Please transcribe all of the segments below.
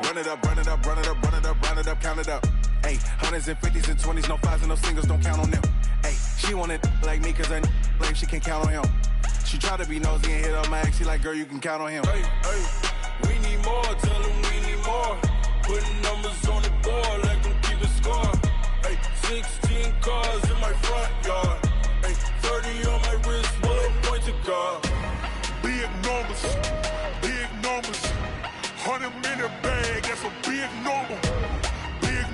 Run it up, run it up, run it up, run it up, round it up, count it up. Ayy, hundreds and fifties and 20s, no fives and no singles, don't count on them. Ayy, she want it like me, cause her like she can count on him. She try to be nosy and hit on my ex, she like, girl, you can count on him. Hey, we need more, tell them we need more. Putting numbers on the board, like them keep a score. Hey, 16 cars in my front yard. Hey, 30 on my wrist, one point to guard. Big numbers, 100 minute bag, that's a big number. Big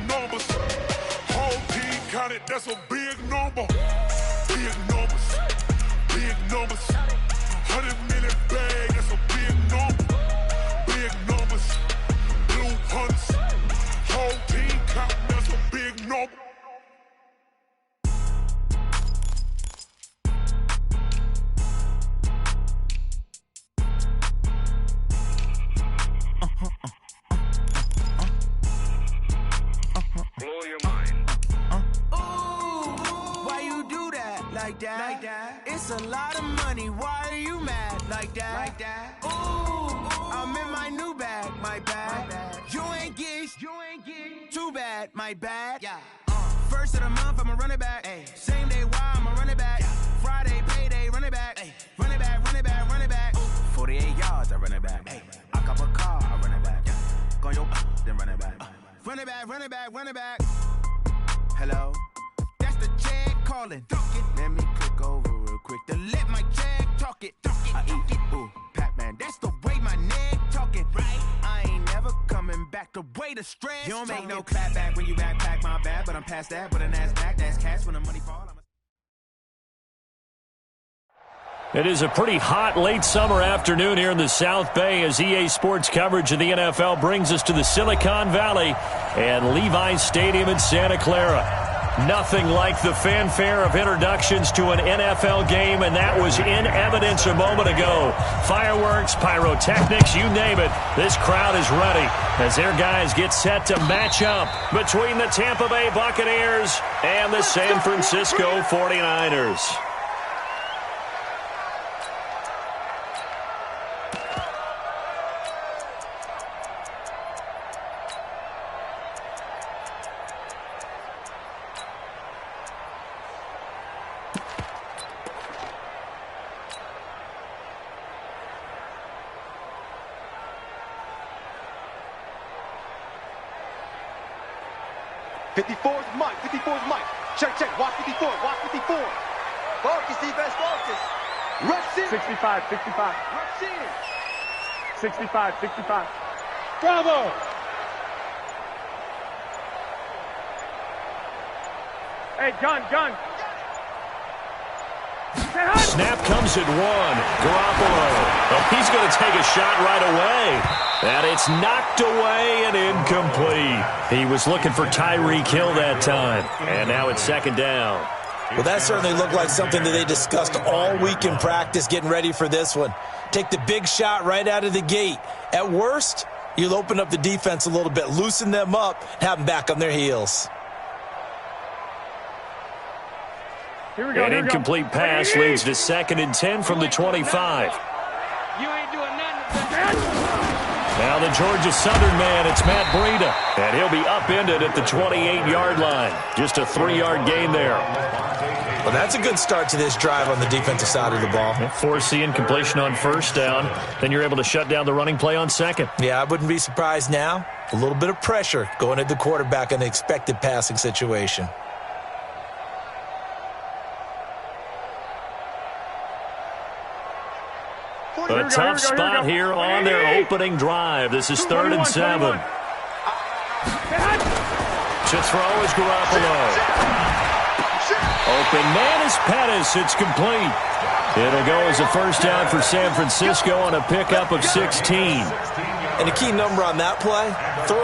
numbers, whole team counted, that's a big number. Big numbers, 100 minute bag, that's a big number. Big numbers, blue hunts, whole team count, that's a big number. Blow your mind. Why you do that? Like that? It's a lot of money. Why are you mad? Like that? Ooh, I'm in my new bag. My bad. You ain't get too bad. My bad. Yeah. First of the month, I'ma run it back. Ay. Same day, why I'ma run it back. Friday, payday, run it back. Ay. Run it back, run it back, run it back. 48 yards, I run it back. Ay. I cop a car, I run it back. Go your then run it back. Run it back, run it back, run it back. Hello? That's the check calling. Let me click over real quick to let my check talk it. I eat it, ooh, Pac-Man. That's the way my neck talking. Right? I ain't never coming back the way the stress. You don't make no clap back when you backpack my bad, but I'm past that. But an ass back, that's cash when the money fall. It is a pretty hot late summer afternoon here in the South Bay as EA Sports coverage of the NFL brings us to the Silicon Valley and Levi's Stadium in Santa Clara. Nothing like the fanfare of introductions to an NFL game, and that was in evidence a moment ago. Fireworks, pyrotechnics, you name it. This crowd is ready as their guys get set to match up between the Tampa Bay Buccaneers and the San Francisco 49ers. Check, watch 54. Focus, defense, focus. Rush in. 65. Rush in. 65. Bravo! Hey, gun. Snap comes at one. Garoppolo. Oh, he's going to take a shot right away. And it's knocked away and incomplete. He was looking for Tyreek Hill that time. And now it's second down. Well, that certainly looked like something that they discussed all week in practice, getting ready for this one. Take the big shot right out of the gate. At worst, you'll open up the defense a little bit, loosen them up, have them back on their heels. An incomplete pass leads to 2nd and 10 from the 25. You ain't doing nothing. Now the Georgia Southern man, it's Matt Breida. And he'll be upended at the 28-yard line. Just a 3-yard gain there. Well, that's a good start to this drive on the defensive side of the ball. Force the incompletion on first down. Then you're able to shut down the running play on second. Yeah, I wouldn't be surprised now. A little bit of pressure going at the quarterback in an expected passing situation. A tough spot here on their opening drive. This is 3rd and 7. To throw is Garoppolo. Open man is Pettis. It's complete. It'll go as a first down for San Francisco on a pickup of 16. And a key number on that play, 3.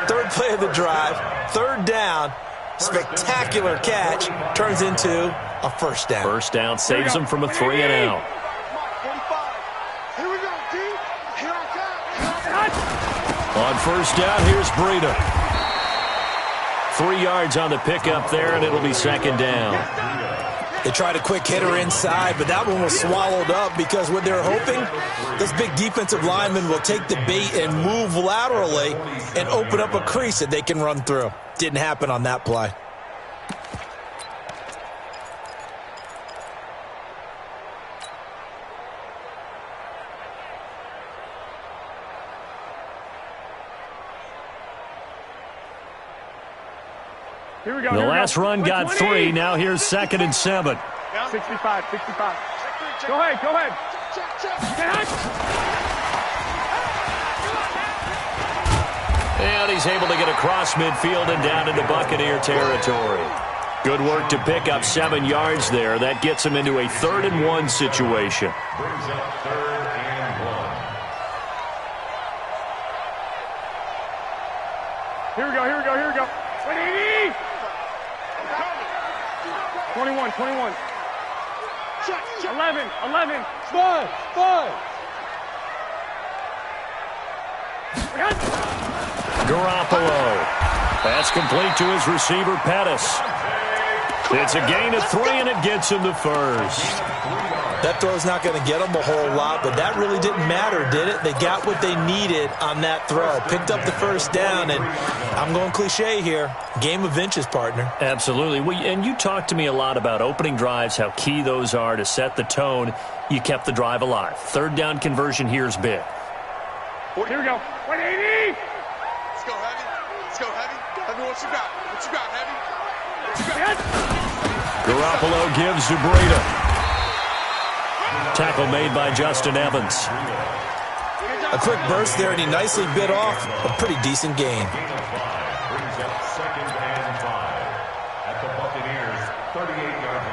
Third play of the drive, 3rd down. Spectacular catch turns into a first down. First down saves them from a 3 and out. On first down, here's Breida. 3 yards on the pickup there, and it'll be second down. They tried a quick hitter inside, but that one was swallowed up because what they're hoping, this big defensive lineman will take the bait and move laterally and open up a crease that they can run through. Didn't happen on that play. Here we go. The last run got 3. Now here's 2nd and 7. 65. Go ahead. And he's able to get across midfield and down into Buccaneer territory. Good work to pick up 7 yards there. That gets him into a 3rd and 1 situation. Brings up 3rd and 1. Here we go. 180. 21. 11. Five. Garoppolo. That's complete to his receiver, Pettis. It's a gain of 3, and it gets him the first. That throw's not going to get them a whole lot, but that really didn't matter, did it? They got what they needed on that throw. Picked up the first down, and I'm going cliche here. Game of inches, partner. Absolutely. And you talked to me a lot about opening drives, how key those are to set the tone. You kept the drive alive. 3rd down conversion here is big. Here we go. 180. Let's go, Heavy. Heavy, what you got? Heavy? Garoppolo gives to Breida. Tackle made by Justin Evans. A quick burst there, and he nicely bit off a pretty decent gain. Brings up 2nd and 5 at the Buccaneers' 38-yard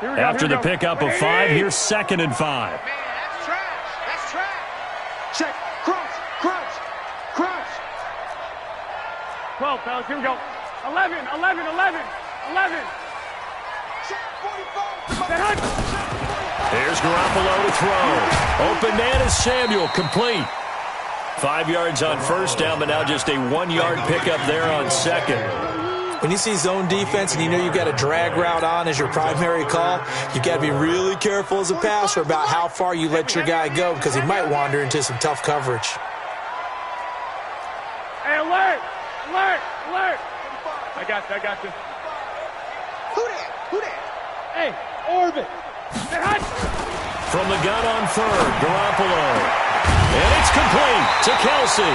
line. After the pickup of 5, here's 2nd and 5. Man, that's trash. Check. Crouch. 12, fellas. Here we go. 11. Here's Garoppolo to throw. Open man is Samuel, complete. 5 yards on 1st down, but now just a 1-yard pickup there on 2nd. When you see zone defense and you know you've got a drag route on as your primary call, you've got to be really careful as a passer about how far you let your guy go because he might wander into some tough coverage. Hey, alert. I got you. Who that? Hey, orbit. From the gun on 3rd, Garoppolo. And it's complete to Kelsey.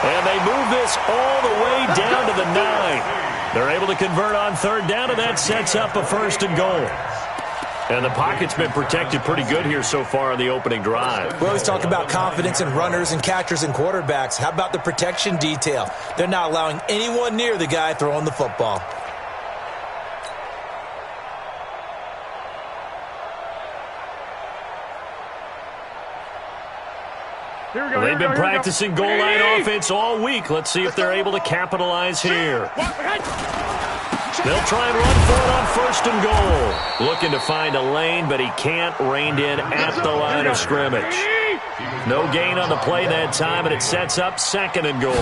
And they move this all the way down to the 9. They're able to convert on 3rd down, and that sets up a 1st and goal. And the pocket's been protected pretty good here so far on the opening drive. We always talk about confidence in runners and catchers and quarterbacks. How about the protection detail? They're not allowing anyone near the guy throwing the football. They've been practicing goal line offense all week. Let's see if they're able to capitalize here. They'll try and run for it on 1st and goal. Looking to find a lane, but he can't. Reined in at the line of scrimmage. No gain on the play that time, and it sets up 2nd and goal.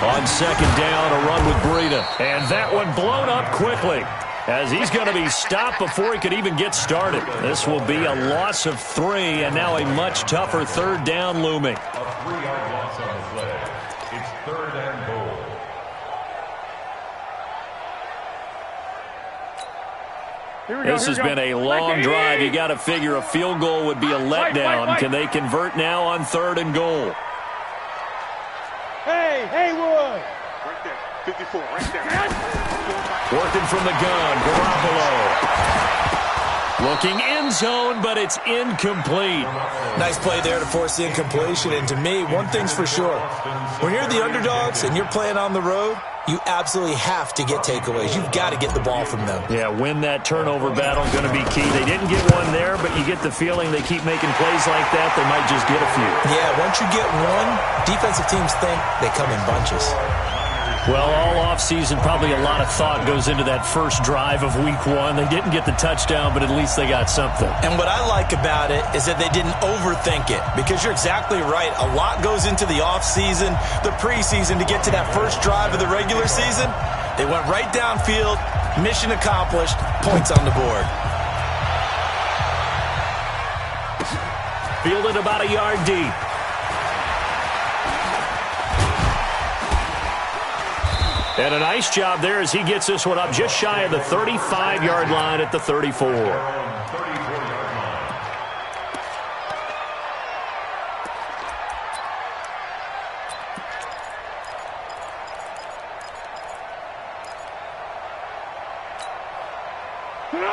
On 2nd down, a run with Breida. And that one blown up quickly, as he's going to be stopped before he could even get started. This will be a loss of 3, and now a much tougher 3rd down looming. A 3-yard loss on the play. It's 3rd and goal. This has been a long drive. You got to figure a field goal would be a letdown. Can they convert now on 3rd and goal? Hey, Haywood. Right there. 54, right there. Working from the gun, Garoppolo. Looking end zone, but it's incomplete. Nice play there to force the incompletion. And to me, one thing's for sure. When you're the underdogs and you're playing on the road, you absolutely have to get takeaways. You've got to get the ball from them. Yeah, win that turnover battle going to be key. They didn't get one there, but you get the feeling they keep making plays like that, they might just get a few. Yeah, once you get one, defensive teams think they come in bunches. Well, all offseason, probably a lot of thought goes into that first drive of week 1. They didn't get the touchdown, but at least they got something. And what I like about it is that they didn't overthink it, because you're exactly right. A lot goes into the offseason, the preseason, to get to that first drive of the regular season. They went right downfield, mission accomplished, points on the board. Fielded about a yard deep. And a nice job there as he gets this one up just shy of the 35-yard line at the 34.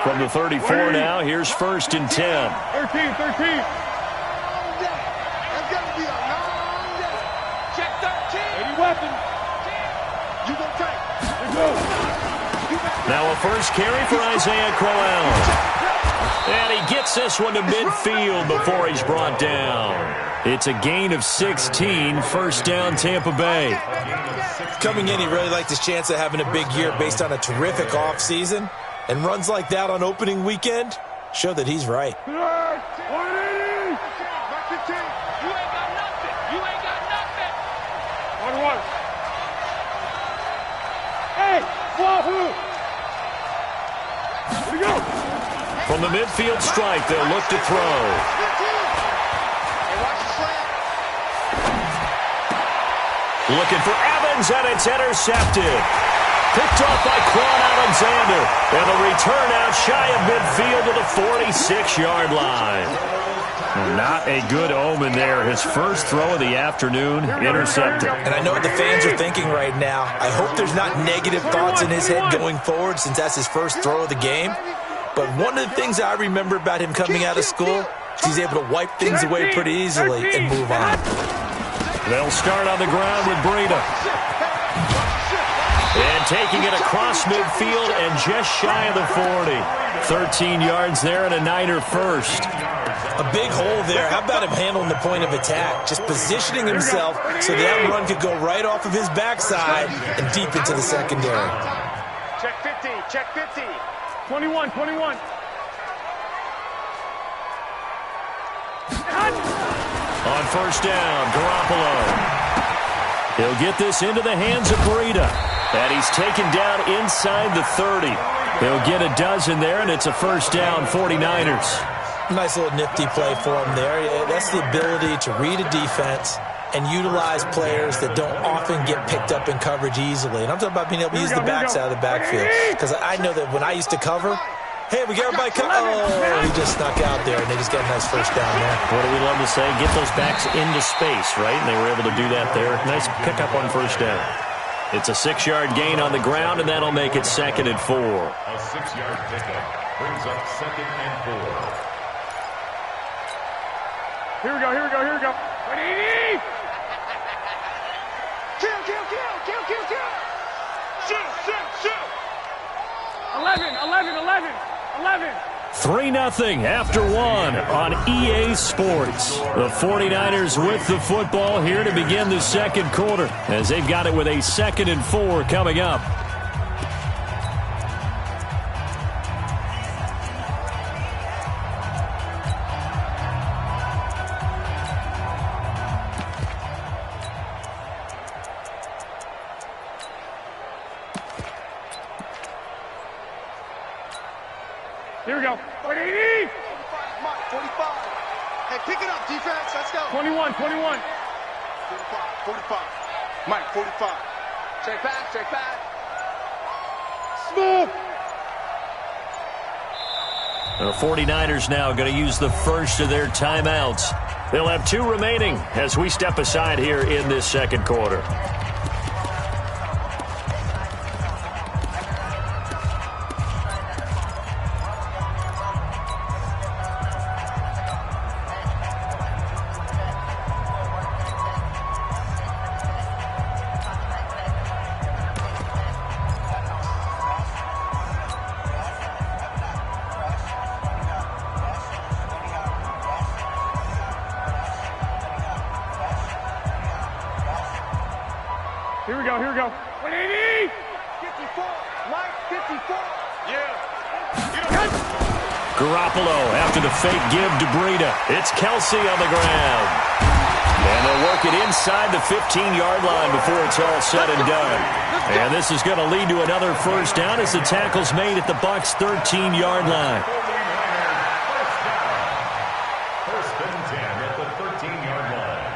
From the 34 now, here's 1st and 10. 13. That's gonna be a long day. Check 13. Any weapons? You gonna take? Now a first carry for Isaiah Crowell. And he gets this one to midfield before he's brought down. It's a gain of 16, first down Tampa Bay. Coming in, he really liked his chance of having a big year based on a terrific offseason. And runs like that on opening weekend show that he's right. 180. You ain't got nothing. You ain't got nothing. 1-1. Hey, Wahoo! Here we go. From the midfield strike, they'll look to throw. Hey, watch the slant. Looking for Evans, and it's intercepted. Picked off by Quan Alexander. And a return out shy of midfield to the 46-yard line. Not a good omen there. His first throw of the afternoon, intercepted. And I know what the fans are thinking right now. I hope there's not negative thoughts in his head going forward, since that's his first throw of the game. But one of the things I remember about him coming out of school is he's able to wipe things away pretty easily and move on. They'll start on the ground with Breida. And taking it across midfield and just shy of the 40. 13 yards there and a Niner first. A big hole there. How about him handling the point of attack? Just positioning himself so that run could go right off of his backside and deep into the secondary. Check 50. Check 50. 21. On first down, Garoppolo. He'll get this into the hands of Breida. And he's taken down inside the 30. He'll get a dozen there, and it's a first down, 49ers. Nice little nifty play for him there. That's the ability to read a defense and utilize players that don't often get picked up in coverage easily. And I'm talking about being able to use the backside of the backfield. Because I know that when I used to cover, hey, we got everybody covered. Oh, he just snuck out there, and they just got a nice first down there. What do we love to say? Get those backs into space, right? And they were able to do that there. Nice pickup on first down. It's a 6-yard gain on the ground, and that'll make it 2nd and 4. A 6-yard pickup brings up 2nd and 4. Here we go. 180. Kill. Shoot. 11. 3-0 after 1 on EA Sports. The 49ers with the football here to begin the second quarter, as they've got it with a 2nd and 4 coming up. Here we go. 180. 45. Hey, pick it up, defense. Let's go. 21. 45. Mike, 45. Check back. Smooth. The 49ers now going to use the first of their timeouts. They'll have 2 remaining as we step aside here in this second quarter. Here we go. 180. 54. Mike, 54. Yeah. Garoppolo after the fake give to Breida. It's Kelsey on the ground. And they'll work it inside the 15-yard line before it's all said and done. And this is going to lead to another first down as the tackle's made at the Bucs' 13-yard line. First and 10 at the 13-yard line.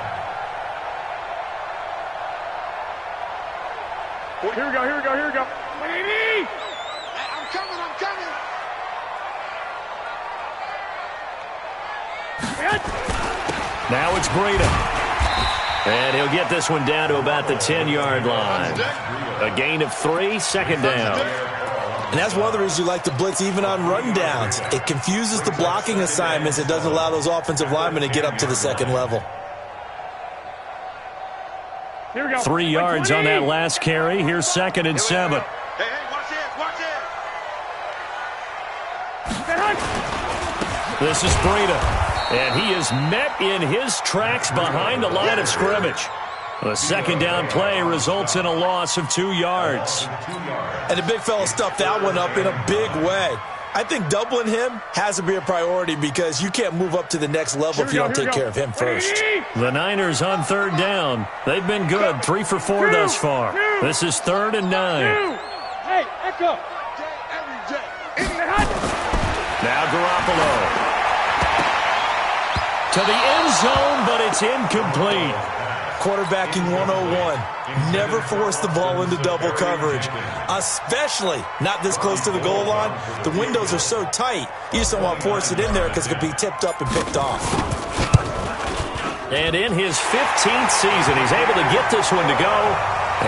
Here we go, here we go, here we go. 180. I'm coming, I'm coming. Now it's Breida. And he'll get this one down to about the 10-yard line. A gain of 3, second down. And that's one of the reasons you like to blitz even on rundowns. It confuses the blocking assignments. It doesn't allow those offensive linemen to get up to the second level. Here we go. 3 yards on that last carry. Here's 2nd and 7. Hey, watch this, watch this. This is Breida. And he is met in his tracks behind the line of scrimmage. The second down play results in a loss of 2 yards. And the big fella stuffed that one up in a big way. I think doubling him has to be a priority because you can't move up to the next level if you don't take care of him first. The Niners on 3rd down. They've been good, 3 for 4 thus far. This is 3rd and 9. Hey, Echo. Now Garoppolo. To the end zone, but it's incomplete. Quarterbacking 101. Never force the ball into double coverage, especially not this close to the goal line. The windows are so tight, you just don't want to force it in there because it could be tipped up and picked off. And in his 15th season, he's able to get this one to go,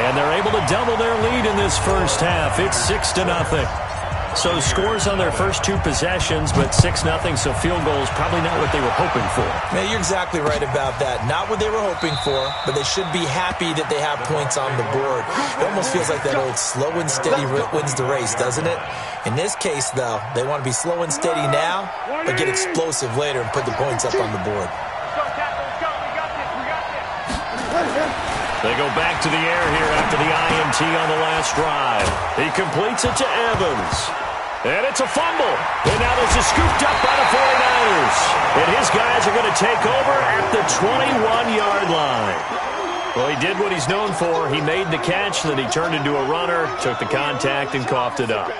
and they're able to double their lead in this first half. It's 6-0. So scores on their first 2 possessions, but 6-0, so field goal is probably not what they were hoping for. Man, you're exactly right about that. Not what they were hoping for, but they should be happy that they have points on the board. It almost feels like that old slow and steady wins the race, doesn't it? In this case, though, they want to be slow and steady now, but get explosive later and put the points up on the board. They go back to the air here after the INT on the last drive. He completes it to Evans. And it's a fumble. And now this is scooped up by the 49ers. And his guys are going to take over at the 21-yard line. Well, he did what he's known for. He made the catch, then he turned into a runner, took the contact, and coughed it up.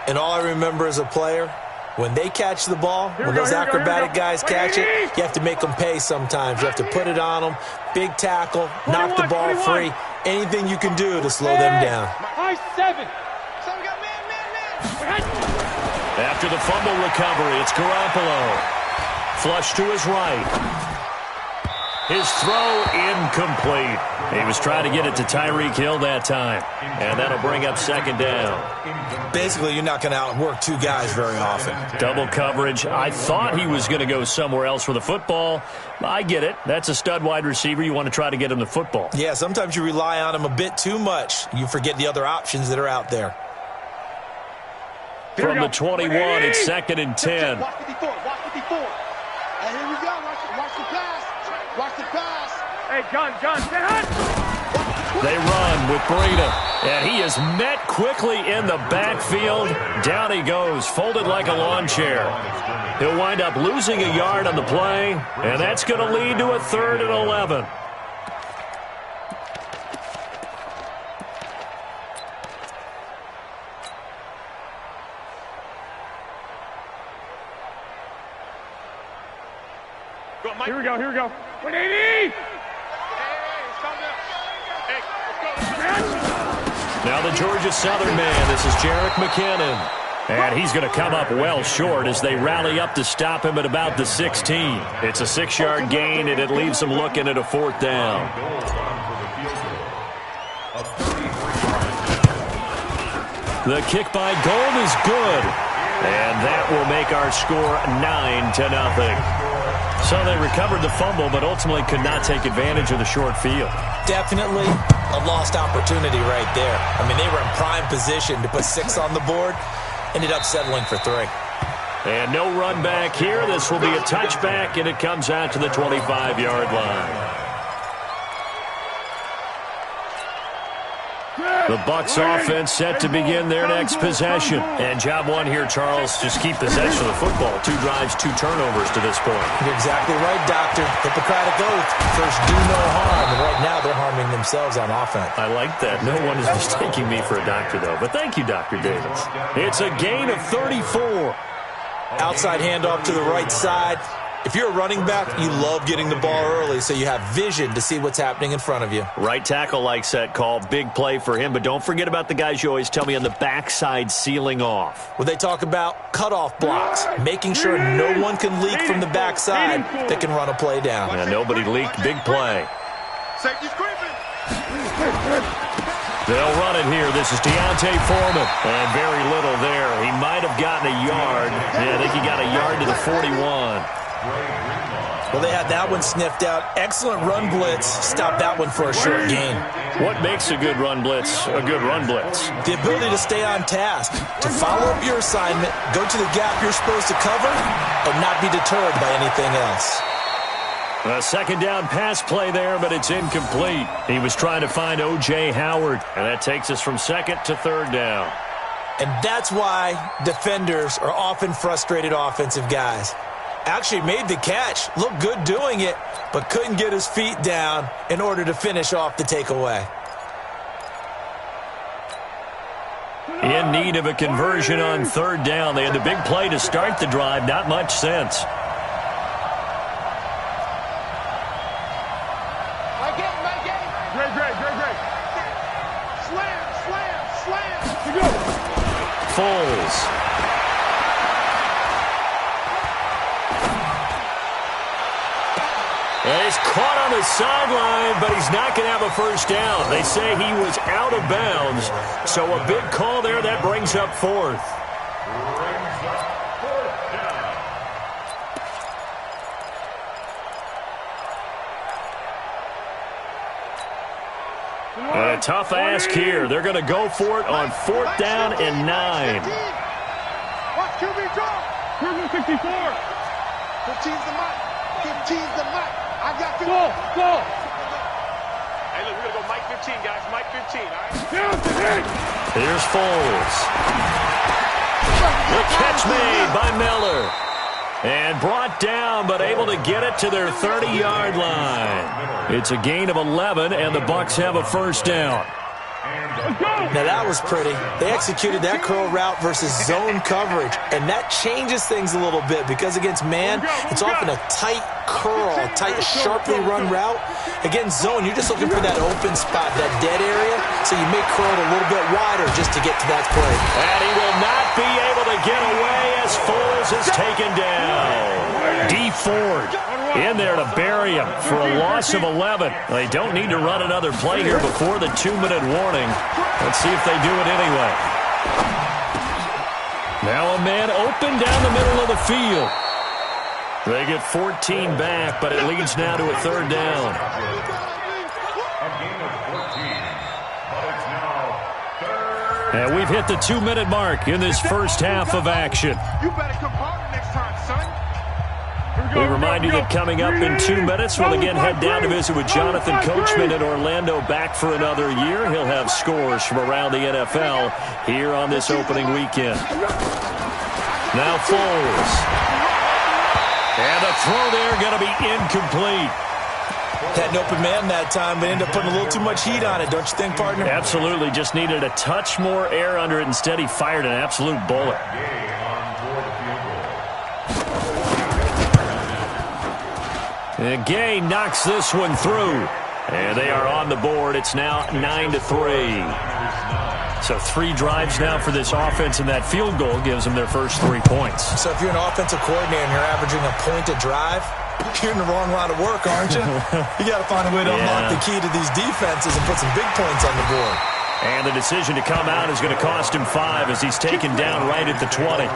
And all I remember as a player, when they catch the ball, when those acrobatic guys catch it, you have to make them pay sometimes. You have to put it on them, big tackle, knock the ball free. Anything you can do to slow them down. High 7. After the fumble recovery, it's Garoppolo. Flush to his right. His throw incomplete. He was trying to get it to Tyreek Hill that time. And that'll bring up 2nd down. Basically, you're not going to outwork 2 guys very often. Double coverage. I thought he was going to go somewhere else for the football. I get it. That's a stud wide receiver. You want to try to get him the football. Yeah, sometimes you rely on him a bit too much. You forget the other options that are out there. From the 21, it's 2nd and 10. Watch 54, watch 54. And here we go, watch the pass. Watch the pass. Hey, John, stay hot. They run with Breida, and he is met quickly in the backfield. Down he goes, folded like a lawn chair. He'll wind up losing a yard on the play, and that's going to lead to a 3rd and 11. Here we go, here we go. 180! Now the Georgia Southern man, this is Jerick McKinnon. And he's going to come up well short as they rally up to stop him at about the 16. It's a 6-yard gain, and it leaves them looking at a 4th down. The kick by Gold is good. And that will make our score 9-0. So they recovered the fumble, but ultimately could not take advantage of the short field. Definitely a lost opportunity right there. I mean, they were in prime position to put 6 on the board. Ended up settling for 3. And no run back here. This will be a touchback, and it comes out to the 25-yard line. The Bucs offense set to begin their next possession. And job one here, Charles, just keep possession of the football. 2 drives, 2 turnovers to this point. You're exactly right, Doctor. Hippocratic oath. First, do no harm. And right now, they're harming themselves on offense. I like that. No one is mistaking me for a doctor, though. But thank you, Dr. Davis. It's a gain of 34. Outside handoff to the right side. If you're a running back, you love getting the ball early so you have vision to see what's happening in front of you. Right tackle likes that call. Big play for him. But don't forget about the guys you always tell me on the backside sealing off. Well, they talk about cutoff blocks, making sure no one can leak from the backside that can run a play down. Yeah, nobody leaked. Big play. Safety's creeping. They'll run it here. This is Deontay Foreman. And very little there. He might have gotten a yard. Yeah, I think he got a yard to the 41. Well, they had that one sniffed out. Excellent run blitz. Stop that one for a short gain. What makes a good run blitz a good run blitz? The ability to stay on task, to follow up your assignment, go to the gap you're supposed to cover, and not be deterred by anything else. A second down pass play there, but it's incomplete. He was trying to find O.J. Howard, and that takes us from second to third down. And that's why defenders are often frustrated offensive guys. Actually made the catch, looked good doing it, but couldn't get his feet down in order to finish off the takeaway. In need of a conversion on third down. They had the big play to start the drive, not much sense. Foles. And he's caught on the sideline, but he's not going to have a first down. They say he was out of bounds, so a big call there. That brings up fourth. A tough ask here. They're going to go for it on 4th down and 9. Watch QB draw. 64. 15's the mic. 15's the mic. I got you. Go. Hey, look, we're going to go Mike 15, guys. Mike 15, all right? Here's Foles. The catch made by Miller. And brought down, but able to get it to their 30-yard line. It's a gain of 11, and the Bucs have a first down. Now that was pretty. They executed that curl route versus zone coverage, and that changes things a little bit because against man, it's often a tight curl, a tight, sharply run route. Against zone, you're just looking for that open spot, that dead area, so you may curl it a little bit wider just to get to that play. And he will not be able to get away as Foles is taken down. D. Ford in there to bury him for a loss of 11. They don't need to run another play here before the 2-minute warning. Let's see if they do it anyway. Now a man open down the middle of the field. They get 14 back, but it leads now to a third down. And we've hit the 2-minute mark in this first half of action. You better come harder next time, son. We remind you that coming up in 2 minutes, we'll again head down to visit with Jonathan Coachman in Orlando, back for another year. He'll have scores from around the NFL here on this opening weekend. Now Foles. And the throw there going to be incomplete. Had an open man that time, but ended up putting a little too much heat on it, don't you think, partner? Absolutely. Just needed a touch more air under it. Instead, he fired an absolute bullet. And Gay knocks this one through. And they are on the board. It's now 9-3. So 3 drives now for this offense, and that field goal gives them their first 3 points. So if you're an offensive coordinator and you're averaging a point a drive, you're in the wrong line of work, aren't you? You got to find a way to unlock the key to these defenses and put some big points on the board. And the decision to come out is going to cost him 5 as he's taken down right at the 20.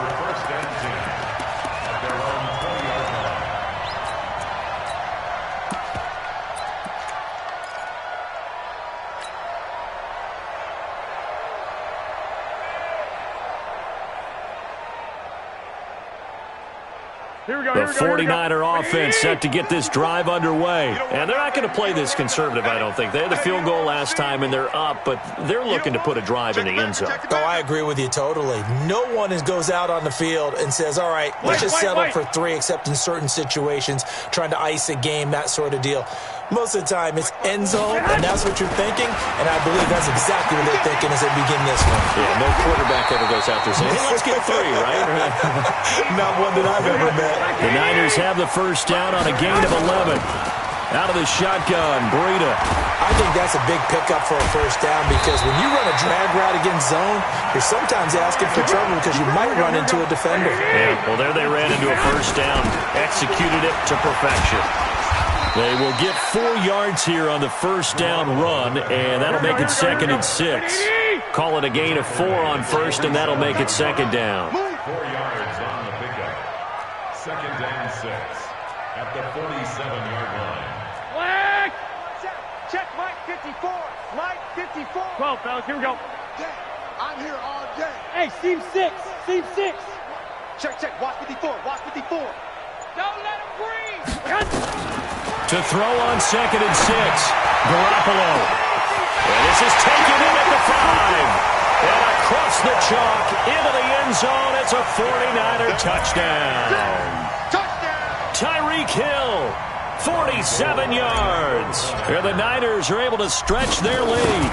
The 49er offense set to get this drive underway. And they're not going to play this conservative, I don't think. They had the field goal last time, and they're up, but they're looking to put a drive in the end zone. Oh, I agree with you totally. No one goes out on the field and says, all right, let's just settle for 3, except in certain situations, trying to ice a game, that sort of deal. Most of the time, it's end zone, and that's what you're thinking, and I believe that's exactly what they're thinking as they begin this one. Yeah, no quarterback ever goes out there saying, hey, let's get 3, right? Not one that I've ever met. The Niners have the first down on a gain of 11. Out of the shotgun, Breida. I think that's a big pickup for a first down because when you run a drag route against zone, you're sometimes asking for trouble because you might run into a defender. Yeah, well, there they ran into a first down, executed it to perfection. They will get 4 yards here on the first down run, and that'll make it 2nd and 6. Call it a gain of 4 on first, and that'll make it 2nd down. 4 yards on the pickup. 2nd and 6 at the 47-yard line. Flag! Check Mike 54. Mike 54. 12, fellas. Here we go. I'm here all day. Hey, seam 6. Seam 6. Check. Watch 54. Watch 54. Don't let him breathe. To throw on 2nd and 6, Garoppolo. And this is taken in at the 5. And across the chalk into the end zone. It's a 49er touchdown. Tyreek Hill, 47 yards. And the Niners are able to stretch their lead.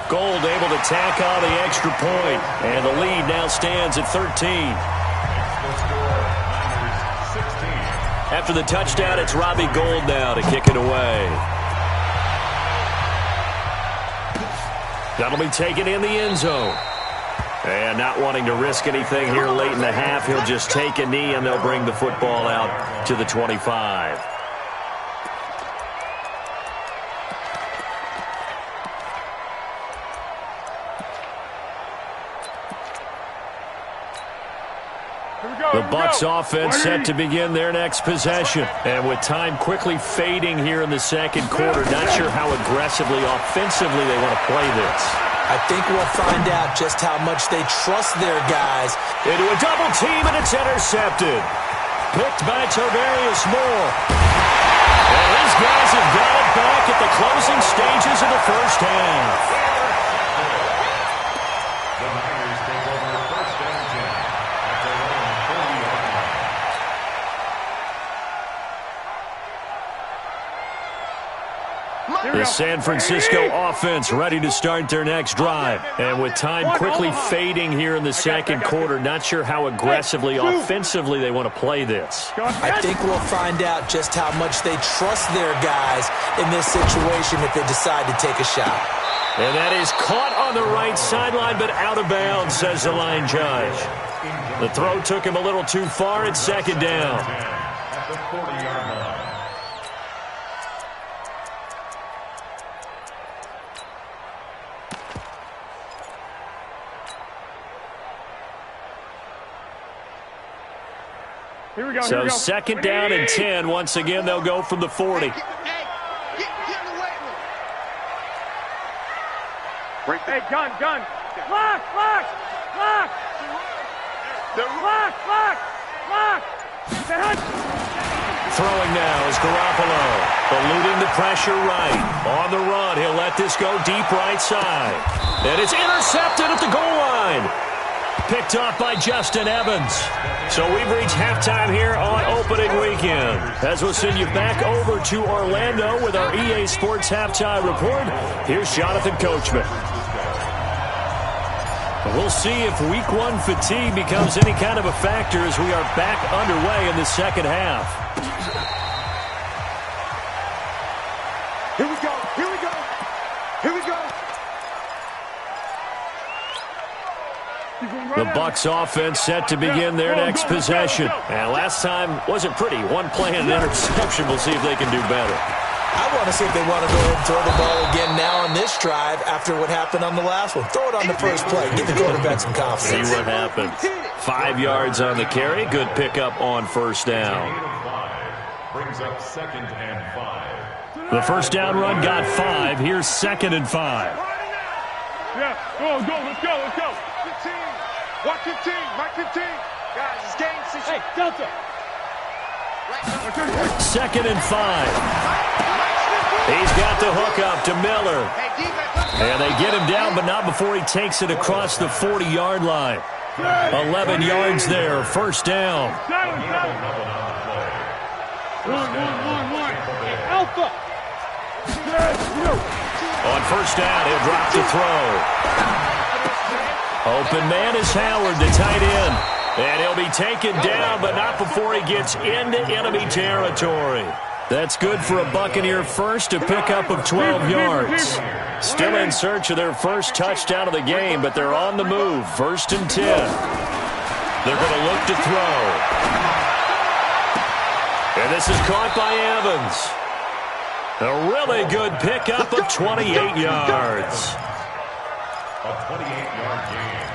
Gold able to tack on the extra point. And the lead now stands at 13. After the touchdown, it's Robbie Gould now to kick it away. That'll be taken in the end zone. And not wanting to risk anything here late in the half, he'll just take a knee and they'll bring the football out to the 25. The Bucs offense set to begin their next possession. And with time quickly fading here in the second quarter, not sure how aggressively, offensively they want to play this. I think we'll find out just how much they trust their guys. Into a double team, and it's intercepted. Picked by Tavarius Moore. And these guys have got it back at the closing stages of the first half. The Niners take over 1st and 10 at their own 40-yard line. The San Francisco offense ready to start their next drive. And with time quickly fading here in the second quarter, not sure how aggressively, offensively they want to play this. I think we'll find out just how much they trust their guys in this situation if they decide to take a shot. And that is caught on the right sideline, but out of bounds, says the line judge. The throw took him a little too far. It's 2nd down. At the 40-yard line. Here we go. So 2nd down and 10. Once again, they'll go from the 40. Get in the weight room. Hey, gun. Lock. Throwing now is Garoppolo. Eluding the pressure right. On the run, he'll let this go deep right side. And it's intercepted at the goal line. Picked off by Justin Evans. So we've reached halftime here on opening weekend. As we'll send you back over to Orlando with our EA Sports Halftime Report, here's Jonathan Coachman. We'll see if Week 1 fatigue becomes any kind of a factor as we are back underway in the second half. Here we go. The Bucs offense set to begin their next possession. And last time wasn't pretty. One play and an interception. We'll see if they can do better. I want to see if they want to go ahead and throw the ball again now on this drive after what happened on the last one. Throw it on the first play. Get the quarterback some confidence. See what happens. 5 yards on the carry. Good pickup on first down. Brings up 2nd and 5. The first down run got 5. Here's 2nd and 5. Yeah, go, let's go. 15. Watch 15. Mike 15. Hey, Delta. 2nd and 5. He's got the hook up to Miller. And they get him down, but not before he takes it across the 40-yard line. 11 yards there, first down. Alpha. On first down, he'll drop to throw. Open man is Howard, the tight end. And he'll be taken down, but not before he gets into enemy territory. That's good for a Buccaneer first, a pickup of 12 yards. Still in search of their first touchdown of the game, but they're on the move. 1st and 10. They're going to look to throw. And this is caught by Evans. A really good pickup of 28 yards. A 28-yard gain.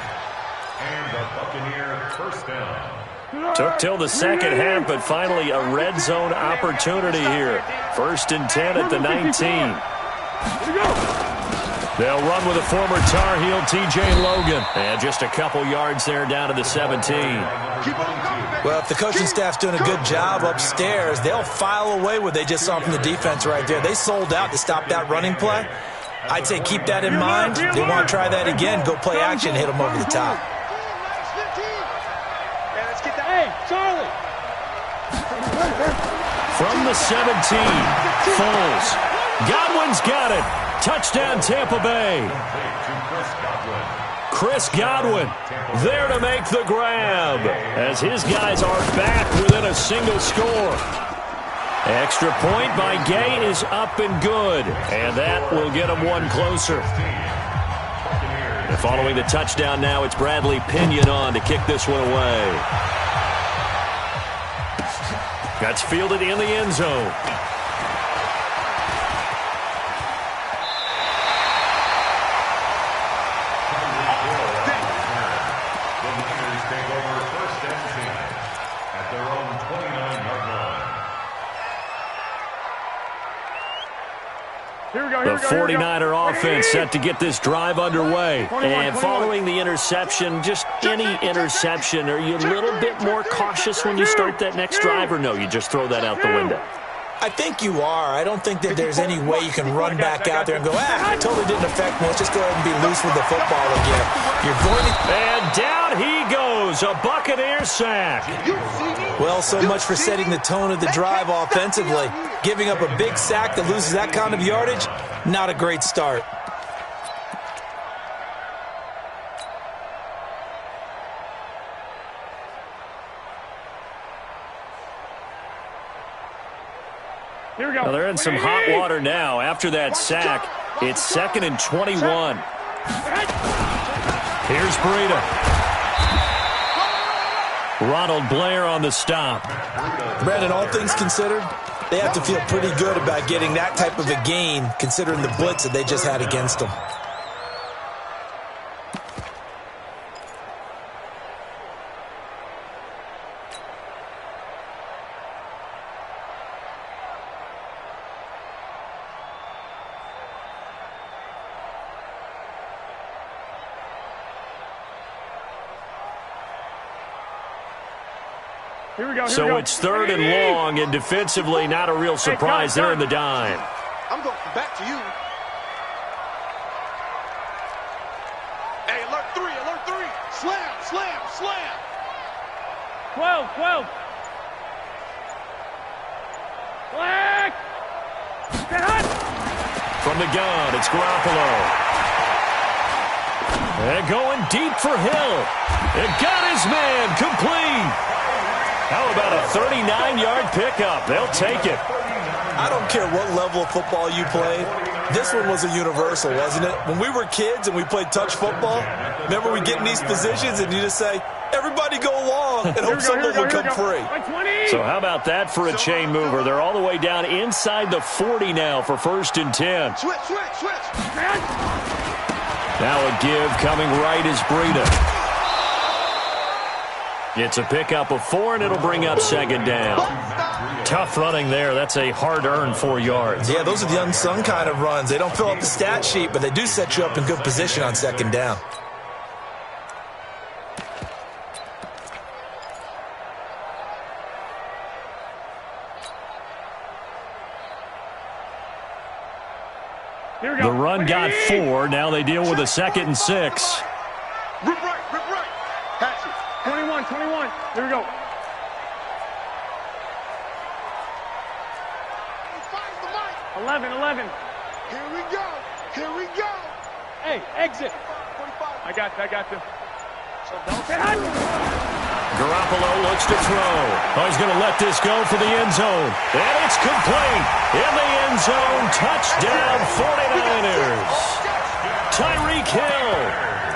And the Buccaneer first down. Took till the second half, but finally a red zone opportunity here. 1st and 10 at the 19. They'll run with a former Tar Heel, T.J. Logan. And just a couple yards there down to the 17. Well, if the coaching staff's doing a good job upstairs, they'll file away what they just saw from the defense right there. They sold out to stop that running play. I'd say keep that in mind. If they want to try that again, go play action, hit them over the top. Hey, Charlie. From the 17, Foles. Godwin's got it. Touchdown, Tampa Bay. Chris Godwin there to make the grab as his guys are back within a single score. Extra point by Gay is up and good, and that will get them one closer. And following the touchdown now, it's Bradley Pinion on to kick this one away. That's fielded in the end zone. The 49er offense set to get this drive underway. And following the interception, just any interception, are you a little bit more cautious when you start that next drive, or no, you just throw that out the window? I think you are. I don't think that there's any way you can run back out there and go, it totally didn't affect me. Let's just go ahead and be loose with the football again. You're going to... And down he goes, a Buccaneer sack. Well, so much for setting the tone of the drive offensively. Giving up a big sack that loses that kind of yardage, not a great start. Well, they're in some hot water now. After that sack, it's 2nd and 21. Here's Breida. Ronald Blair on the stop. Brandon, all things considered, they have to feel pretty good about getting that type of a gain, considering the blitz that they just had against them. So it's 3rd and long, and defensively not a real surprise there in the dime. I'm going back to you. Hey, alert 3, alert 3. Slam, slam, slam. 12. Black. From the gun, it's Garoppolo. And going deep for Hill. It got his man complete. How about a 39-yard pickup? They'll take it. I don't care what level of football you played. This one was a universal, wasn't it? When we were kids and we played touch football, remember we get in these positions and you just say, everybody go long and hope someone will come free. So how about that for a chain mover? They're all the way down inside the 40 now for 1st and 10. Switch. Now a give coming right is Breida. It's a pickup of 4, and it'll bring up 2nd down. Tough running there. That's a hard-earned 4 yards. Yeah, those are the unsung kind of runs. They don't fill up the stat sheet, but they do set you up in good position on 2nd down. Here we go. The run got 4. Now they deal with a 2nd and 6. Rip right, rip right. Patch it. 21. Here we go. He finds the mic. 11. Here we go. Here we go. Hey, exit. 45. I got you. So don't Garoppolo looks to throw. Oh, he's going to let this go for the end zone. And it's complete. In the end zone, touchdown 49ers. Tyreek Hill.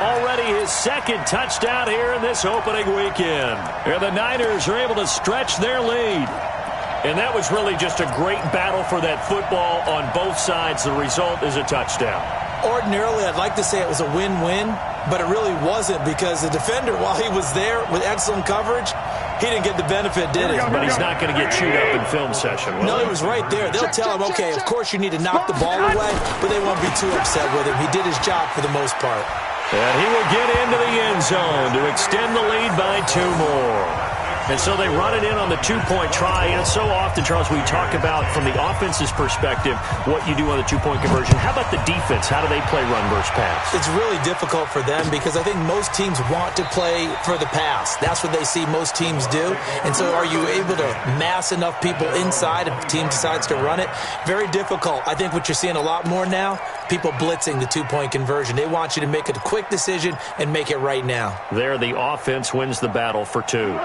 Already his 2nd touchdown here in this opening weekend. And the Niners are able to stretch their lead. And that was really just a great battle for that football on both sides. The result is a touchdown. Ordinarily, I'd like to say it was a win-win, but it really wasn't because the defender, while he was there with excellent coverage, he didn't get the benefit, did he? But he's not going to get chewed up in film session. No, he was right there. They'll tell him, okay, of course you need to knock the ball away, but they won't be too upset with him. He did his job for the most part. And he will get into the end zone to extend the lead by 2 more. And so they run it in on the 2-point try. And so often, Charles, we talk about, from the offense's perspective, what you do on the 2-point conversion. How about the defense? How do they play run versus pass? It's really difficult for them because I think most teams want to play for the pass. That's what they see most teams do. And so are you able to mass enough people inside if the team decides to run it? Very difficult. I think what you're seeing a lot more now, people blitzing the 2-point conversion. They want you to make a quick decision and make it right now. There, the offense wins the battle for 2.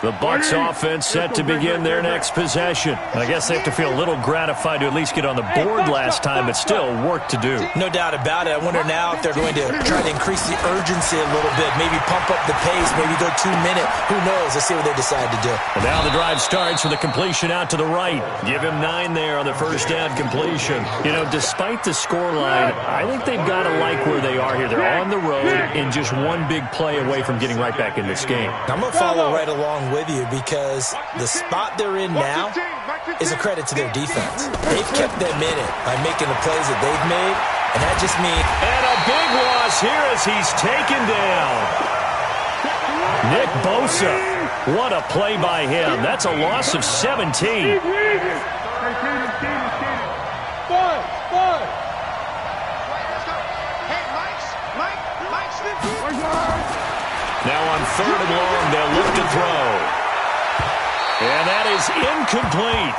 The Bucs offense set to begin their next possession. I guess they have to feel a little gratified to at least get on the board last time, but still work to do. No doubt about it. I wonder now if they're going to try to increase the urgency a little bit, maybe pump up the pace, maybe go 2-minute. Who knows? Let's see what they decide to do. And now the drive starts with a completion out to the right. Give him 9 there on the first down completion. You know, despite the scoreline, I think they've got to like where they are here. They're on the road and just one big play away from getting right back in this game. I'm going to follow right along with you because the spot they're in now is a credit to their defense. They've kept them in it by making the plays that they've made, and that just means... And a big loss here as he's taken down. Nick Bosa, what a play by him. That's a loss of 17. Now on 3rd and long, they'll look to throw. And that is incomplete.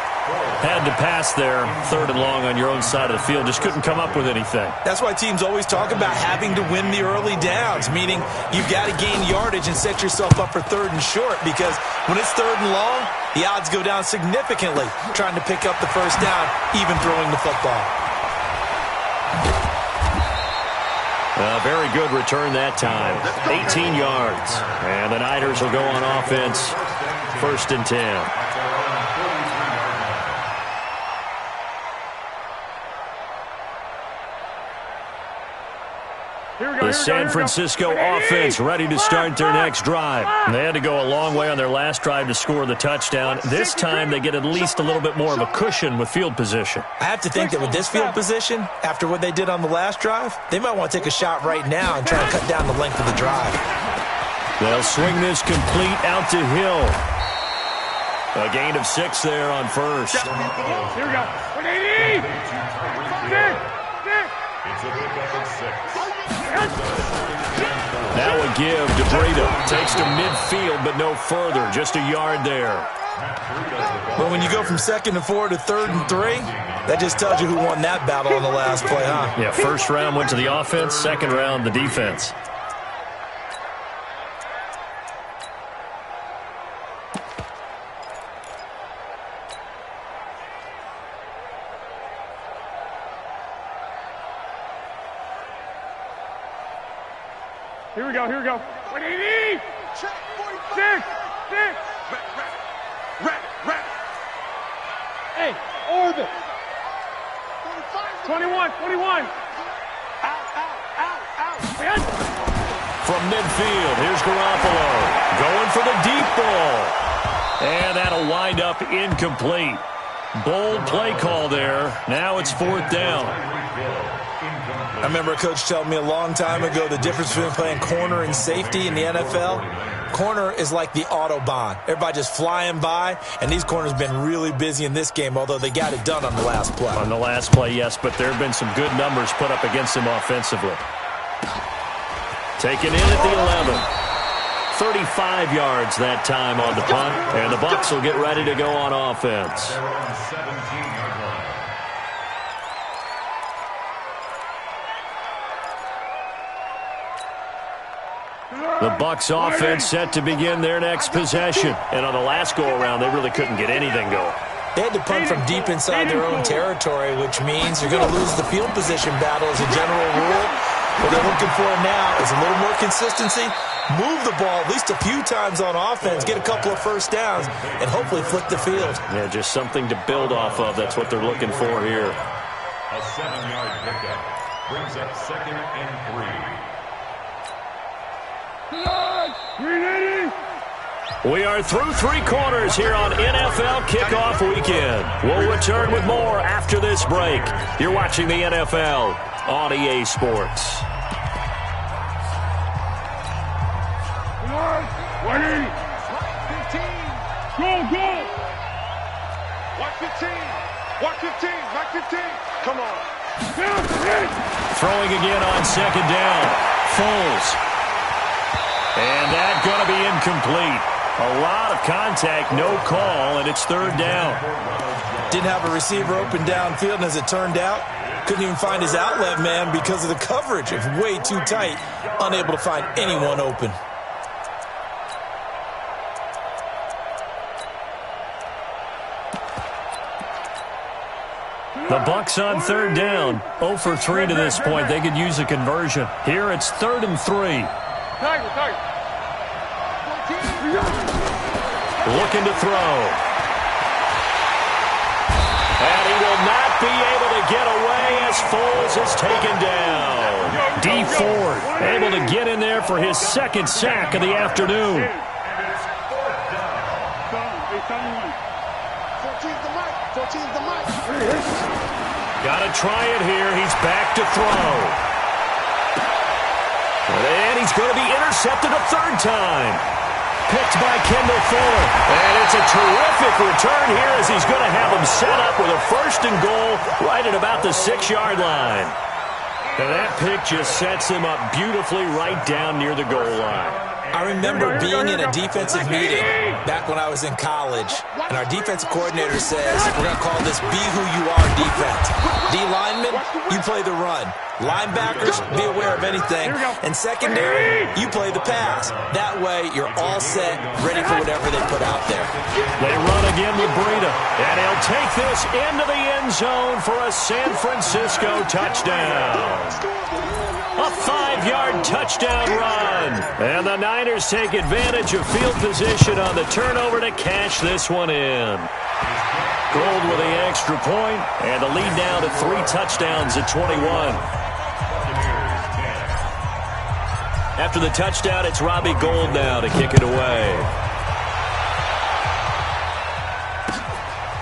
Had to pass there, 3rd and long on your own side of the field. Just couldn't come up with anything. That's why teams always talk about having to win the early downs, meaning you've got to gain yardage and set yourself up for 3rd and short, because when it's 3rd and long, the odds go down significantly trying to pick up the first down, even throwing the football. A very good return that time. 18 yards. And the Niners will go on offense. 1st and 10. The San Francisco offense ready to start their next drive. They had to go a long way on their last drive to score the touchdown. This time they get at least a little bit more of a cushion with field position. I have to think that with this field position, after what they did on the last drive, they might want to take a shot right now and try to cut down the length of the drive. They'll swing this complete out to Hill. A gain of 6 there on 1st. Here we go. 180! It's a pickup of 6. Now a give to Breida. Takes to midfield, but no further. Just a yard there. But when you go from 2nd and 4 to 3rd and 3, that just tells you who won that battle on the last play, huh? Yeah, 1st round went to the offense, 2nd round the defense. Here we go. 180! Check, 45. 6! Rat. Hey, orbit! 45. 21! Out. From midfield, here's Garoppolo. Going for the deep ball. And that'll wind up incomplete. Bold play call there. Now it's 4th down. I remember a coach telling me a long time ago the difference between playing corner and safety in the NFL. Corner is like the Autobahn. Everybody just flying by, and these corners have been really busy in this game, although they got it done on the last play. On the last play, yes, but there have been some good numbers put up against him offensively. Taken in at the 11. 35 yards that time on the punt, and the Bucs will get ready to go on offense. The Bucs offense set to begin their next possession. And on the last go-around, they really couldn't get anything going. They had to punt from deep inside their own territory, which means you're going to lose the field position battle as a general rule. What they're looking for now is a little more consistency, move the ball at least a few times on offense, get a couple of first downs, and hopefully flip the field. Yeah, just something to build off of. That's what they're looking for here. A 7-yard pickup brings up 2nd and 3. We are through 3 quarters here on NFL Kickoff Weekend. We'll return with more after this break. You're watching the NFL on EA Sports. 180. 15. Go. 115. 115. 115. Come on. Throwing again on 2nd down. Foles. And that's going to be incomplete. A lot of contact, no call, and it's 3rd down. Didn't have a receiver open downfield, and as it turned out, couldn't even find his outlet man because of the coverage. It was way too tight, unable to find anyone open. The Bucs on 3rd down. 0 for 3 to this point. They could use a conversion. Here it's 3rd and 3. Tiger. Looking to throw. And he will not be able to get away as Foles is taken down. D. Ford able to get in there for his 2nd sack of the afternoon. 14's the mic. 14's the mic. Got to try it here. He's back to throw. And he's going to be intercepted a 3rd time. Picked by Kendall Fuller. And it's a terrific return here as he's going to have him set up with a 1st and goal right at about the 6-yard line. And that pick just sets him up beautifully right down near the goal line. I remember being in a defensive meeting back when I was in college, and our defensive coordinator says, we're going to call this Be Who You Are defense. D linemen, you play the run. Linebackers, be aware of anything. And secondary, you play the pass. That way, you're all set, ready for whatever they put out there. They run again with Breida. And he'll take this into the end zone for a San Francisco touchdown. A 5-yard touchdown run. And the Niners take advantage of field position on the turnover to cash this one in. Gold with the extra point, and the lead now to 3 touchdowns at 21. After the touchdown, it's Robbie Gould now to kick it away.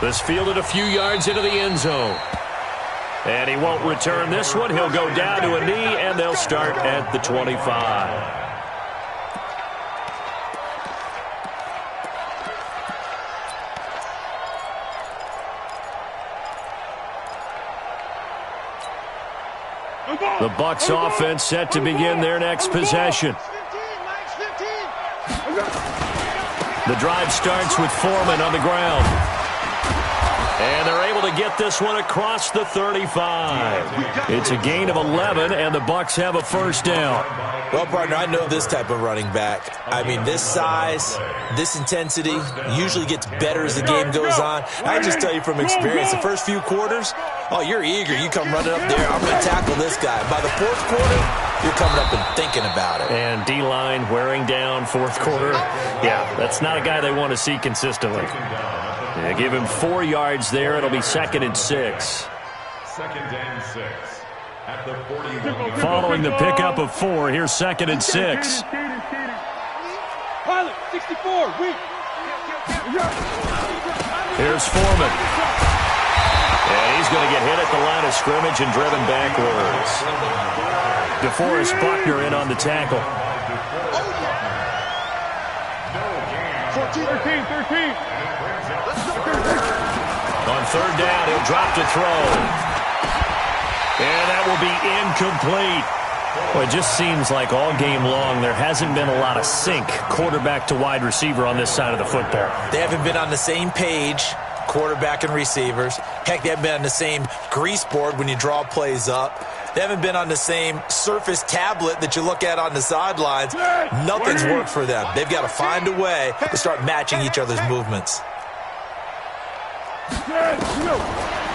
This fielded a few yards into the end zone. And he won't return this one. He'll go down to a knee, and they'll start at the 25. The Bucs offense set to begin their next possession. The drive starts with Foreman on the ground. And they're able to get this one across the 35. It's a gain of 11, and the Bucs have a 1st down. Well, partner, I know this type of running back. I mean, this size, this intensity usually gets better as the game goes on. I just tell you from experience, the first few quarters, oh, you're eager. You come running up there, I'm going to tackle this guy. By the 4th quarter, you're coming up and thinking about it. And D-line wearing down 4th quarter. Yeah, that's not a guy they want to see consistently. Yeah, give him 4 yards there. It'll be 2nd and 6. 2nd and 6 at the 41. Following the pickup of 4, here's 2nd and 6. Pilot, 64, weak. Here's Foreman. And he's going to get hit at the line of scrimmage and driven backwards. DeForest Buckner in on the tackle. 13. On third down, he'll drop to throw. And that will be incomplete. Well, it just seems like all game long there hasn't been a lot of sync quarterback to wide receiver on this side of the football. They haven't been on the same page, quarterback and receivers. Heck, they haven't been on the same grease board when you draw plays up. They haven't been on the same surface tablet that you look at on the sidelines. Nothing's worked for them. They've got to find a way to start matching each other's movements.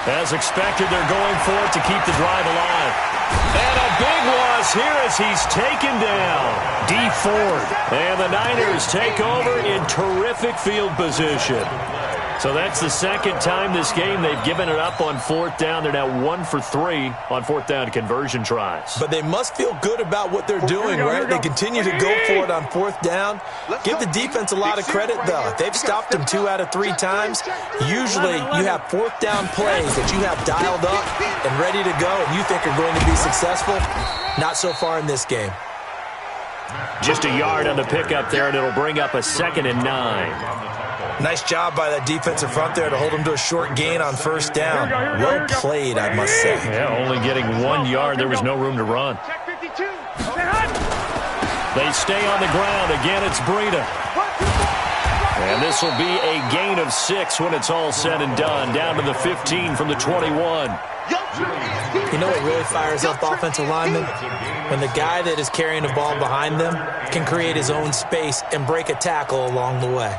As expected, they're going for it to keep the drive alive. And a big loss here as he's taken down. D Ford. And the Niners take over in terrific field position. So that's the second time this game they've given it up on fourth down. They're now 1 for 3 on fourth down conversion tries. But they must feel good about what they're doing, right? They continue to go for it on fourth down. Give the defense a lot of credit, though. They've stopped them 2 out of 3 times. Usually you have fourth down plays that you have dialed up and ready to go and you think are going to be successful. Not so far in this game. Just a yard on the pickup there, and it'll bring up a 2nd and 9. Nice job by that defensive front there to hold them to a short gain on first down. Well played, I must say. Yeah, only getting 1 yard. There was no room to run. They stay on the ground. Again, it's Breida. And this will be a gain of 6 when it's all said and done. Down to the 15 from the 21. You know what really fires up offensive linemen? When the guy that is carrying the ball behind them can create his own space and break a tackle along the way.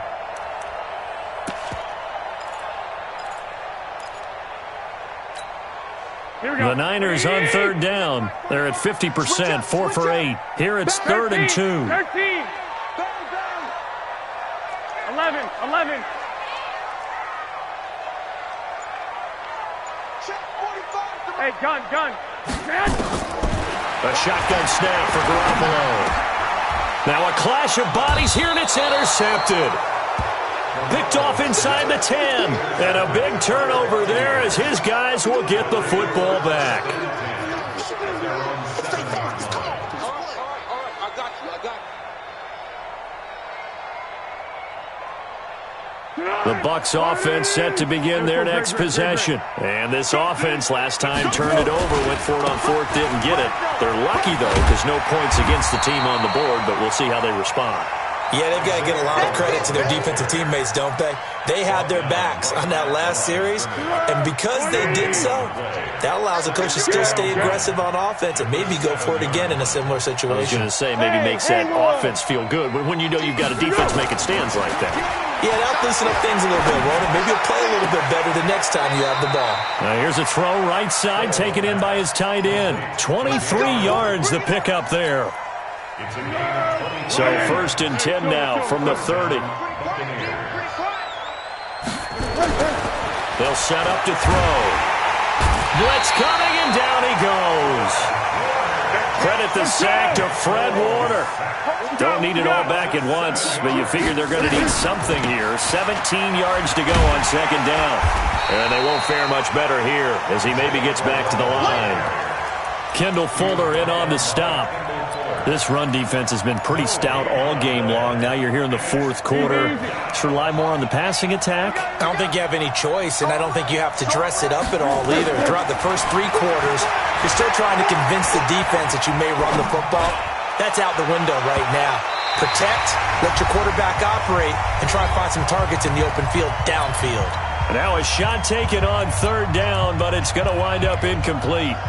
The Niners on third down. They're at 50%, 4 for 8. Here it's 3rd and 2. 13. 11. Hey, gun. A shotgun snap for Garoppolo. Now a clash of bodies here, and it's intercepted. Picked off inside the 10. And a big turnover there as his guys will get the football back. The Bucs offense set to begin their next possession. And this offense last time turned it over, went for it on fourth, didn't get it. They're lucky, though, because no points against the team on the board, but we'll see how they respond. Yeah, they've got to get a lot of credit to their defensive teammates, don't they? They had their backs on that last series, and because they did so, that allows the coach to still stay aggressive on offense and maybe go for it again in a similar situation. I was going to say, maybe makes that offense feel good, but when you know you've got a defense making stands like that. Yeah, that'll loosen up things a little bit, won't it? Maybe you'll play a little bit better the next time you have the ball. Now here's a throw right side, taken in by his tight end. 23 yards the pickup there. So 1st and 10 now from the 30. They'll set up to throw. Blitz coming, and down he goes. Credit the sack to Fred Warner. Don't need it all back at once, but you figure they're going to need something here. 17 yards to go on 2nd down. And they won't fare much better here as he maybe gets back to the line. Kendall Fuller in on the stop. This run defense has been pretty stout all game long. Now you're here in the 4th quarter. Let's rely more on the passing attack. I don't think you have any choice, and I don't think you have to dress it up at all either. Throughout the first 3 quarters, you're still trying to convince the defense that you may run the football. That's out the window right now. Protect, let your quarterback operate, and try and find some targets in the open field downfield. And now a shot taken on 3rd down, but it's going to wind up incomplete.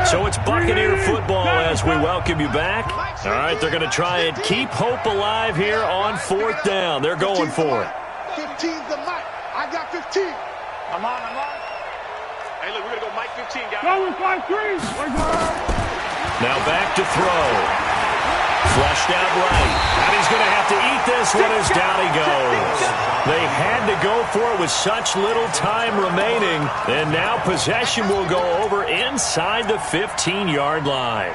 So it's Buccaneer football as we welcome you back. All right, they're going to try and keep hope alive here on 4th down. They're going for it. 15's the mic. I got 15. I'm on. Hey, look, we're going to go Mike 15, guys. Go with 5-3. Now back to throw. Flushed out right. And he's going to have to eat this one as down he goes. They had to go for it with such little time remaining. And now possession will go over inside the 15-yard line.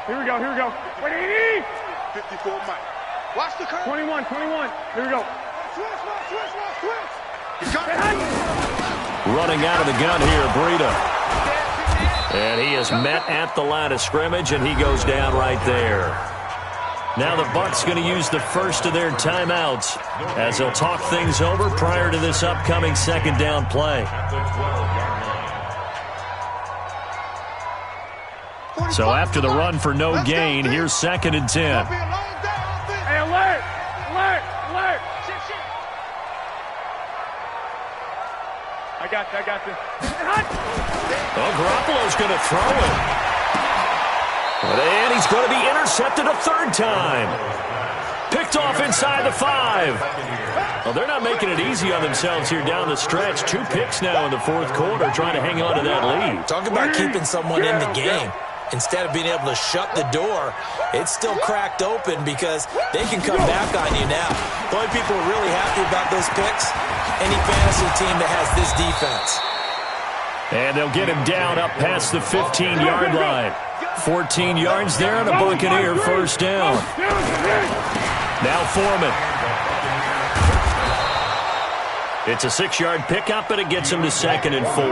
Here we go, here we go. 180! 54 Mike. Watch the curve. 21, 21. Here we go. Switch. Running out of the gun here, Breida. And he is met at the line of scrimmage, and he goes down right there. Now the Bucs going to use the first of their timeouts as they'll talk things over prior to this upcoming second down play. So after the run for no gain, here's 2nd and 10. Hey, alert! Alert! Alert! I got this. Oh, Garoppolo's going to throw it. And he's going to be intercepted a third time. Picked off inside the 5. Well, they're not making it easy on themselves here down the stretch. 2 picks now in the fourth quarter trying to hang on to that lead. Talk about keeping someone in the game. Instead of being able to shut the door, it's still cracked open because they can come back on you now. The only people who are really happy about those picks, any fantasy team that has this defense. And they'll get him down up past the 15-yard line. 14 yards there and a Buccaneer first down. Now Foreman. It's a 6-yard pickup, and it gets him to 2nd and 4.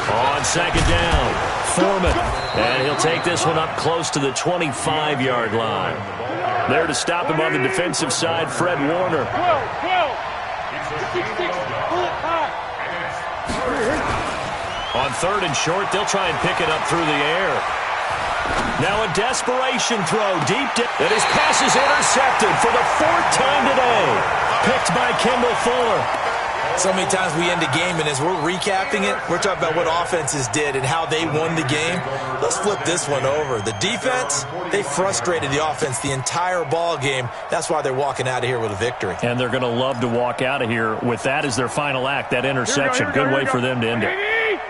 On 2nd down, Foreman. And he'll take this one up close to the 25-yard line. There to stop him on the defensive side, Fred Warner. On 3rd and short, they'll try and pick it up through the air. Now a desperation throw deep down. And his pass is intercepted for the 4th time today. Picked by Kendall Fuller. So many times we end a game, and as we're recapping it, we're talking about what offenses did and how they won the game. Let's flip this one over. The defense, they frustrated the offense the entire ball game. That's why they're walking out of here with a victory. And they're going to love to walk out of here with that as their final act, that interception. Good way for them to end it.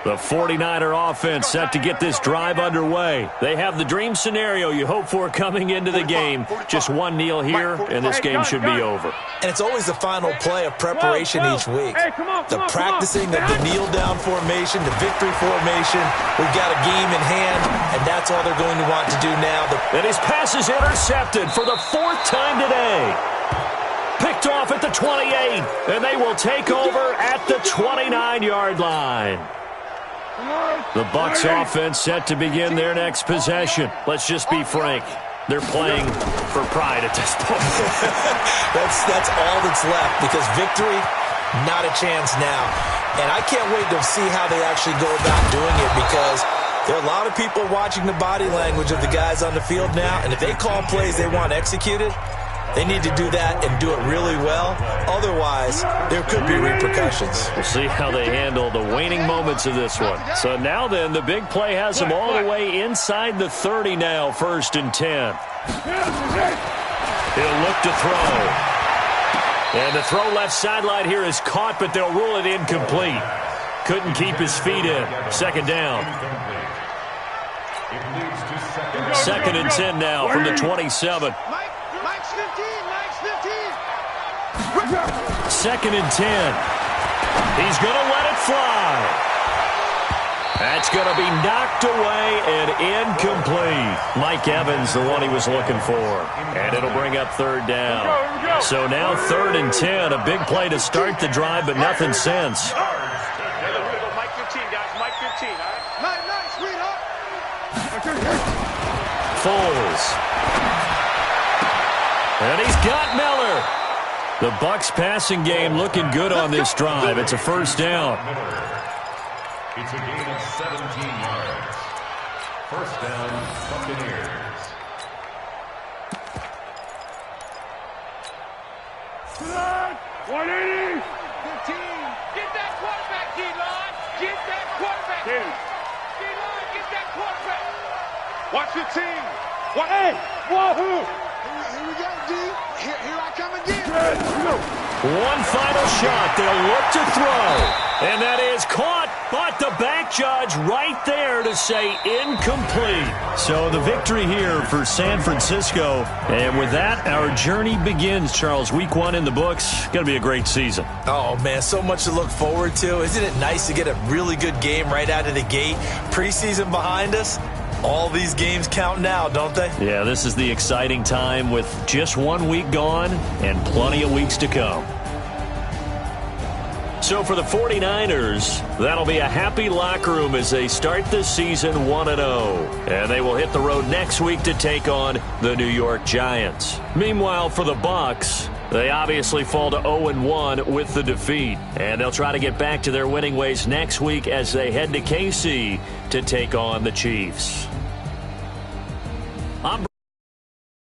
The 49er offense set to get this drive underway. They have the dream scenario you hope for coming into the game. Just one kneel here, and this game should be over. And it's always the final play of preparation each week. The practicing of the kneel-down formation, the victory formation. We've got a game in hand, and that's all they're going to want to do now. And his pass is intercepted for the 4th time today. Picked off at the 28, and they will take over at the 29-yard line. The Bucs offense set to begin their next possession. Let's just be frank. They're playing for pride at this point. That's all that's left because victory, not a chance now. And I can't wait to see how they actually go about doing it because there are a lot of people watching the body language of the guys on the field now. And if they call plays they want executed, they need to do that and do it really well. Otherwise, there could be repercussions. We'll see how they handle the waning moments of this one. So now then, the big play has them all the way inside the 30 now, 1st and 10. He'll look to throw. And the throw left sideline here is caught, but they'll rule it incomplete. Couldn't keep his feet in. 2nd down. 2nd and 10 now from the 27. Mike's 15. 2nd and 10. He's going to let it fly. That's going to be knocked away and incomplete. Mike Evans, the one he was looking for. And it'll bring up 3rd down. So now 3rd and 10. A big play to start the drive, but nothing since. Mike 15, guys. Mike 15, all right? Nice, sweetheart. Foles. And he's got Miller. The Bucs passing game looking good on this drive. It's a 1st down. It's a gain of 17 yards. 1st down, Buccaneers. $180. 15. Get that quarterback, D-line. Get that quarterback. D-line, get that quarterback. Watch your team. Hey, wahoo! Here we go, D. Here I come again. One final shot. They'll look to throw. And that is caught. But the back judge right there to say incomplete. So the victory here for San Francisco. And with that, our journey begins, Charles. Week 1 in the books. Going to be a great season. Oh, man, so much to look forward to. Isn't it nice to get a really good game right out of the gate? Preseason behind us. All these games count now, don't they? Yeah, this is the exciting time with just 1 week gone and plenty of weeks to come. So for the 49ers, that'll be a happy locker room as they start this season 1-0. And they will hit the road next week to take on the New York Giants. Meanwhile, for the Bucs, they obviously fall to 0-1 with the defeat. And they'll try to get back to their winning ways next week as they head to KC to take on the Chiefs.